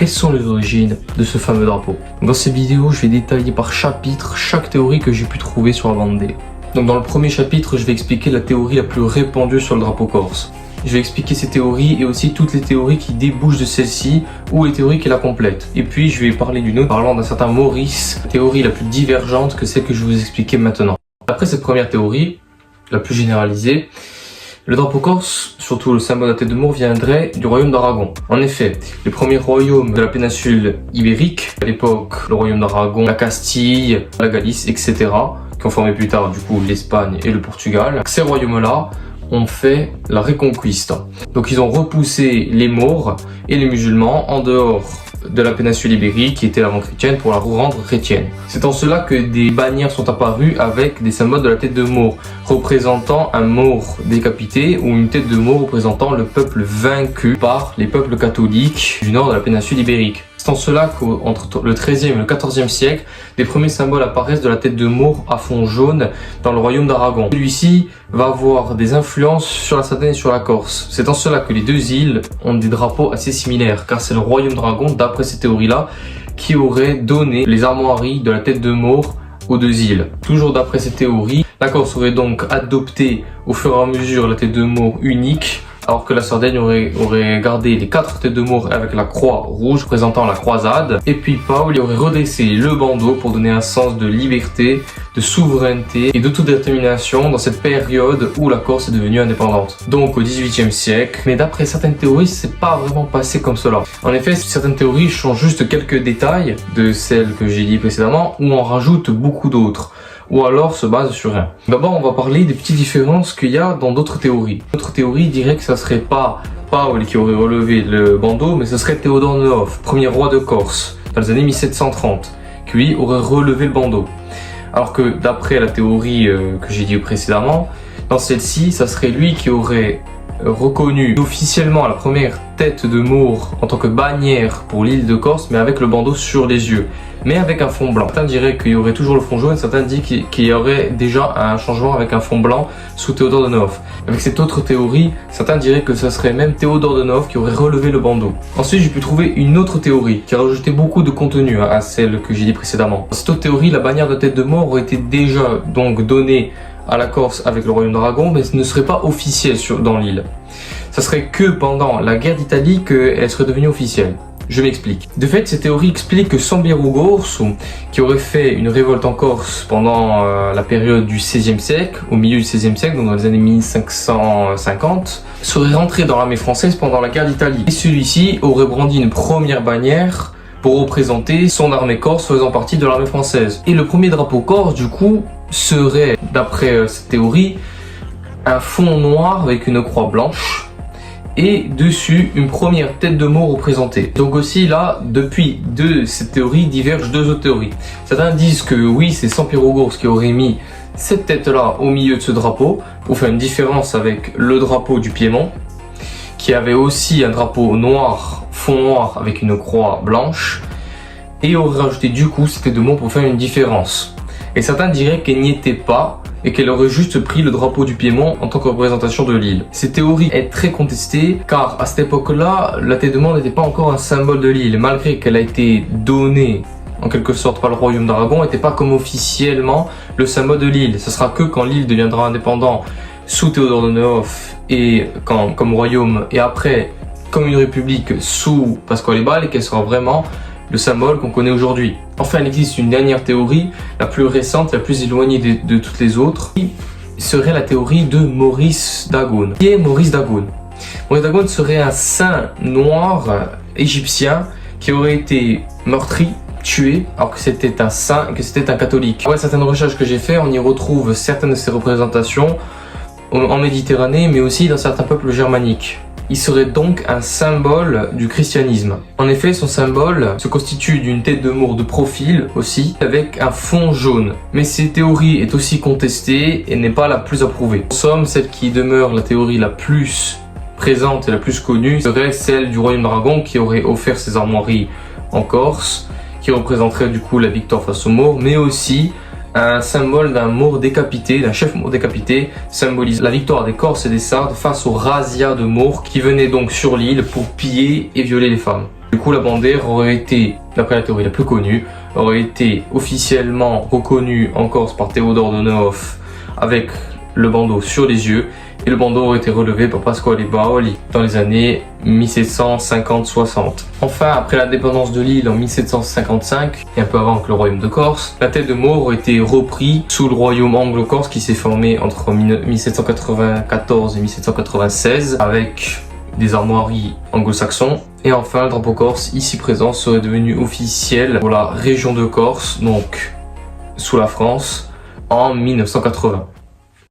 Quelles sont les origines de ce fameux drapeau? Dans cette vidéo, je vais détailler par chapitre chaque théorie que j'ai pu trouver sur la Vendée. Donc dans le premier chapitre, je vais expliquer la théorie la plus répandue sur le drapeau corse. Je vais expliquer ces théories et aussi toutes les théories qui débouchent de celle-ci ou les théories qui la complètent. Et puis je vais parler d'une autre parlant d'un certain Maurice, théorie la plus divergente que celle que je vais vous expliquer maintenant. Après cette première théorie, la plus généralisée, le drapeau corse, surtout le symbole de la tête de Maure, viendrait du royaume d'Aragon. En effet, les premiers royaumes de la péninsule ibérique, à l'époque le royaume d'Aragon, la Castille, la Galice, etc., qui ont formé plus tard du coup l'Espagne et le Portugal, ces royaumes-là ont fait la Reconquista. Donc ils ont repoussé les Maures et les musulmans en dehors de la péninsule ibérique qui était avant chrétienne pour la rendre chrétienne. C'est en cela que des bannières sont apparues avec des symboles de la tête de Maure représentant un Maure décapité ou une tête de Maure représentant le peuple vaincu par les peuples catholiques du nord de la péninsule ibérique. C'est en cela qu'entre le XIIIe et le XIVe siècle, des premiers symboles apparaissent de la tête de Maure à fond jaune dans le royaume d'Aragon. Celui-ci va avoir des influences sur la Sardaigne et sur la Corse. C'est en cela que les deux îles ont des drapeaux assez similaires, car c'est le royaume d'Aragon, d'après ces théories-là, qui aurait donné les armoiries de la tête de Maure aux deux îles. Toujours d'après ces théories, la Corse aurait donc adopté au fur et à mesure la tête de Maure unique, alors que la Sardaigne aurait gardé les 4 têtes de Maure avec la croix rouge représentant la croisade. Et puis Paul aurait redressé le bandeau pour donner un sens de liberté, de souveraineté et d'autodétermination dans cette période où la Corse est devenue indépendante. Donc au XVIIIe siècle. Mais d'après certaines théories, c'est pas vraiment passé comme cela. En effet, certaines théories changent juste quelques détails de celles que j'ai dit précédemment ou en rajoutent beaucoup d'autres, ou alors se base sur rien. D'abord, on va parler des petites différences qu'il y a dans d'autres théories. D'autres théories diraient que ça serait pas Paul qui aurait relevé le bandeau, mais ce serait Théodore de Neauphe, premier roi de Corse, dans les années 1730, qui lui aurait relevé le bandeau. Alors que d'après la théorie que j'ai dit précédemment, dans celle-ci, ça serait lui qui aurait reconnu officiellement la première tête de Maure en tant que bannière pour l'île de Corse, mais avec le bandeau sur les yeux, mais avec un fond blanc. Certains diraient qu'il y aurait toujours le fond jaune, certains disent qu'il y aurait déjà un changement avec un fond blanc sous Théodore de Neauphe. Avec cette autre théorie, certains diraient que ce serait même Théodore de Neauphe qui aurait relevé le bandeau. Ensuite, j'ai pu trouver une autre théorie qui a rajouté beaucoup de contenu à celle que j'ai dit précédemment. Dans cette autre théorie, la bannière de tête de Maure aurait été déjà donc donnée à la Corse avec le royaume d'Aragon, mais ce ne serait pas officiel dans l'île. Ça serait que pendant la guerre d'Italie qu'elle serait devenue officielle. Je m'explique. De fait, cette théorie explique que Sambiero Gorsu, qui aurait fait une révolte en Corse pendant la période du XVIe siècle, au milieu du XVIe siècle, donc dans les années 1550, serait rentré dans l'armée française pendant la guerre d'Italie. Et celui-ci aurait brandi une première bannière pour représenter son armée corse faisant partie de l'armée française. Et le premier drapeau corse, du coup, serait, d'après cette théorie, un fond noir avec une croix blanche et dessus une première tête de Maure représentée. Donc aussi là, depuis de cette théorie divergent deux autres théories. Certains disent que oui, c'est Sampiero Gorsu qui aurait mis cette tête-là au milieu de ce drapeau pour faire une différence avec le drapeau du Piémont, qui avait aussi un drapeau noir, fond noir avec une croix blanche, et aurait rajouté du coup cette tête de Maure pour faire une différence. Et certains diraient qu'elle n'y était pas et qu'elle aurait juste pris le drapeau du Piémont en tant que représentation de l'île. Cette théorie est très contestée car à cette époque-là, la tête de Maure n'était pas encore un symbole de l'île, malgré qu'elle a été donnée en quelque sorte par le royaume d'Aragon, n'était pas comme officiellement le symbole de l'île. Ce sera que quand l'île deviendra indépendante sous Théodore de Neauphe et comme royaume, et après comme une république sous Pasquale Bal, et qu'elle sera vraiment le symbole qu'on connaît aujourd'hui. Enfin, il existe une dernière théorie, la plus récente, la plus éloignée de toutes les autres, qui serait la théorie de Maurice d'Agone. Qui est Maurice d'Agone? Maurice d'Agone serait un saint noir égyptien qui aurait été meurtri, tué, alors que c'était un saint, que c'était un catholique. Après certaines recherches que j'ai faites, on y retrouve certaines de ces représentations en Méditerranée, mais aussi dans certains peuples germaniques. Il serait donc un symbole du christianisme. En effet, son symbole se constitue d'une tête de Maure de profil aussi, avec un fond jaune. Mais cette théorie est aussi contestée et n'est pas la plus approuvée. En somme, celle qui demeure la théorie la plus présente et la plus connue serait celle du royaume d'Aragon qui aurait offert ses armoiries en Corse, qui représenterait du coup la victoire face aux Maures, mais aussi un symbole d'un Maure décapité, d'un chef Maure décapité, symbolise la victoire des Corses et des Sardes face aux razzias de Maures qui venaient donc sur l'île pour piller et violer les femmes. Du coup, la bandière aurait été, d'après la théorie la plus connue, aurait été officiellement reconnue en Corse par Théodore de Nehoff avec le bandeau sur les yeux, et le bandeau aurait été relevé par Pasquale Baoli dans les années 1750-60. Enfin, après l'indépendance de l'île en 1755, et un peu avant que le royaume de Corse, la tête de Maure aurait été reprise sous le royaume anglo-corse qui s'est formé entre 1794 et 1796 avec des armoiries anglo-saxons. Et enfin, le drapeau corse ici présent serait devenu officiel pour la région de Corse, donc sous la France, en 1980.